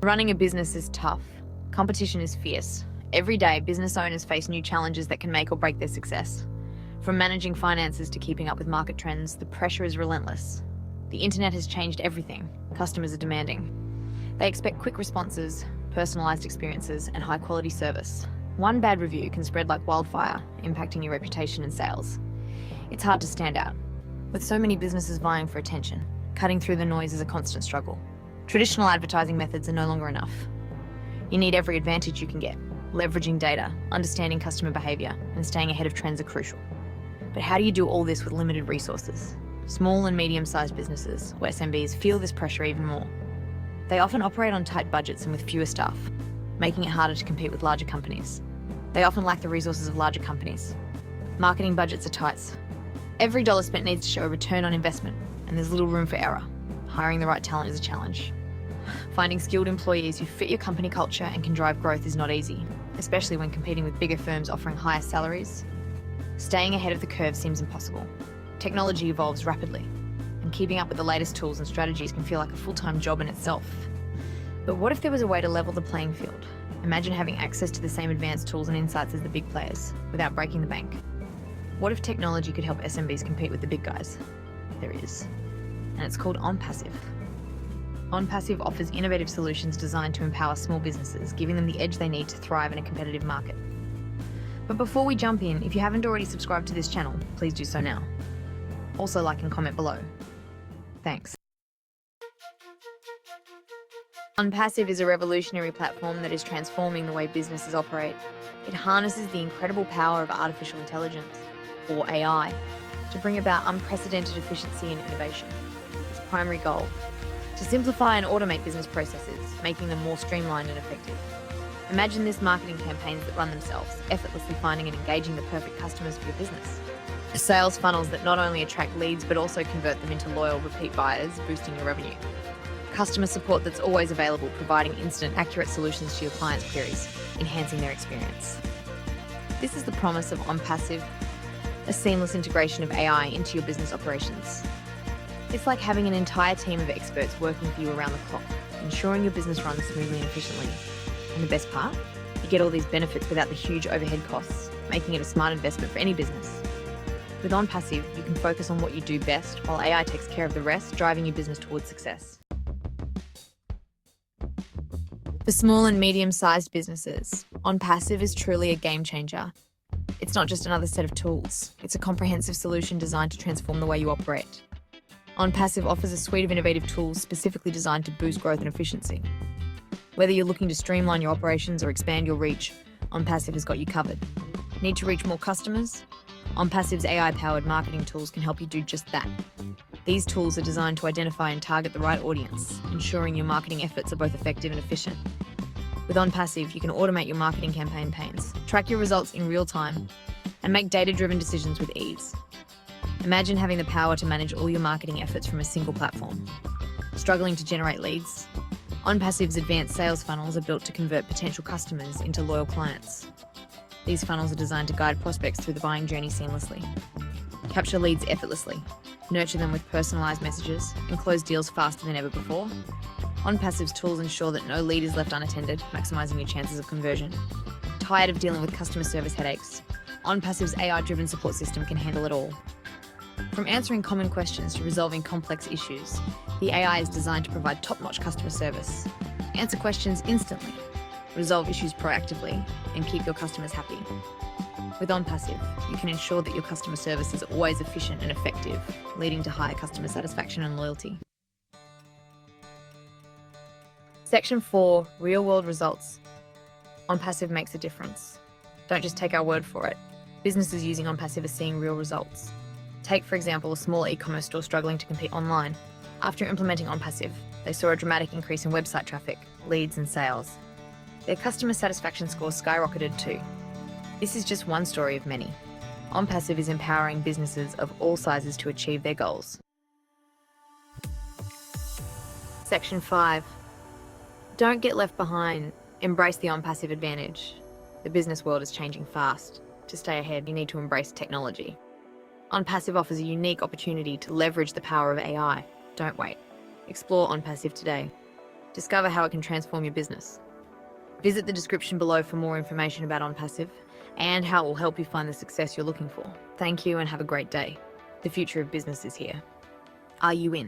Running a business is tough. Competition is fierce. Every day, business owners face new challenges that can make or break their success. From managing finances to keeping up with market trends, the pressure is relentless. The internet has changed everything. Customers are demanding. They expect quick responses, personalized experiences, and high-quality service. One bad review can spread like wildfire, impacting your reputation and sales. It's hard to stand out. With so many businesses vying for attention, cutting through the noise is a constant struggle. Traditional advertising methods are no longer enough. You need every advantage you can get. Leveraging data, understanding customer behavior, and staying ahead of trends are crucial. But how do you do all this with limited resources? Small and medium-sized businesses, or SMBs, feel this pressure even more. They often operate on tight budgets and with fewer staff, making it harder to compete with larger companies. They often lack the resources of larger companies. Marketing budgets are tight. Every dollar spent needs to show a return on investment, and there's little room for error. Hiring the right talent is a challenge. Finding skilled employees who fit your company culture and can drive growth is not easy, especially when competing with bigger firms offering higher salaries. Staying ahead of the curve seems impossible. Technology evolves rapidly, and keeping up with the latest tools and strategies can feel like a full-time job in itself. But what if there was a way to level the playing field? Imagine having access to the same advanced tools and insights as the big players, without breaking the bank. What if technology could help SMBs compete with the big guys? There is, and it's called Onpassive. Onpassive offers innovative solutions designed to empower small businesses, giving them the edge they need to thrive in a competitive market. But before we jump in, if you haven't already subscribed to this channel, please do so now. Also like and comment below. Thanks. Onpassive is a revolutionary platform that is transforming the way businesses operate. It harnesses the incredible power of artificial intelligence, or AI, to bring about unprecedented efficiency and innovation. Its primary goal: to simplify and automate business processes, making them more streamlined and effective. Imagine this: marketing campaigns that run themselves, effortlessly finding and engaging the perfect customers for your business. Sales funnels that not only attract leads but also convert them into loyal repeat buyers, boosting your revenue. Customer support that's always available, providing instant, accurate solutions to your clients' queries, enhancing their experience. This is the promise of Onpassive, a seamless integration of AI into your business operations. It's like having an entire team of experts working for you around the clock, ensuring your business runs smoothly and efficiently. And the best part? You get all these benefits without the huge overhead costs, making it a smart investment for any business. With Onpassive, you can focus on what you do best, while AI takes care of the rest, driving your business towards success. For small and medium-sized businesses, Onpassive is truly a game changer. It's not just another set of tools, it's a comprehensive solution designed to transform the way you operate. Onpassive offers a suite of innovative tools specifically designed to boost growth and efficiency. Whether you're looking to streamline your operations or expand your reach, Onpassive has got you covered. Need to reach more customers? Onpassive's AI-powered marketing tools can help you do just that. These tools are designed to identify and target the right audience, ensuring your marketing efforts are both effective and efficient. With Onpassive, you can automate your marketing campaigns, track your results in real time, and make data-driven decisions with ease. Imagine having the power to manage all your marketing efforts from a single platform. Struggling to generate leads? Onpassive's advanced sales funnels are built to convert potential customers into loyal clients. These funnels are designed to guide prospects through the buying journey seamlessly. Capture leads effortlessly, nurture them with personalized messages, and close deals faster than ever before. Onpassive's tools ensure that no lead is left unattended, maximizing your chances of conversion. Tired of dealing with customer service headaches? Onpassive's AI-driven support system can handle it all. From answering common questions to resolving complex issues, the AI is designed to provide top-notch customer service. Answer questions instantly, resolve issues proactively, and keep your customers happy. With Onpassive, you can ensure that your customer service is always efficient and effective, leading to higher customer satisfaction and loyalty. Section 4, Real-World Results. Onpassive makes a difference. Don't just take our word for it. Businesses using Onpassive are seeing real results. Take, for example, a small e-commerce store struggling to compete online. After implementing Onpassive, they saw a dramatic increase in website traffic, leads, and sales. Their customer satisfaction scores skyrocketed too. This is just one story of many. Onpassive is empowering businesses of all sizes to achieve their goals. Section 5. Don't get left behind. Embrace the Onpassive advantage. The business world is changing fast. To stay ahead, you need to embrace technology. Onpassive offers a unique opportunity to leverage the power of AI. Don't wait. Explore Onpassive today. Discover how it can transform your business. Visit the description below for more information about Onpassive and how it will help you find the success you're looking for. Thank you and have a great day. The future of business is here. Are you in?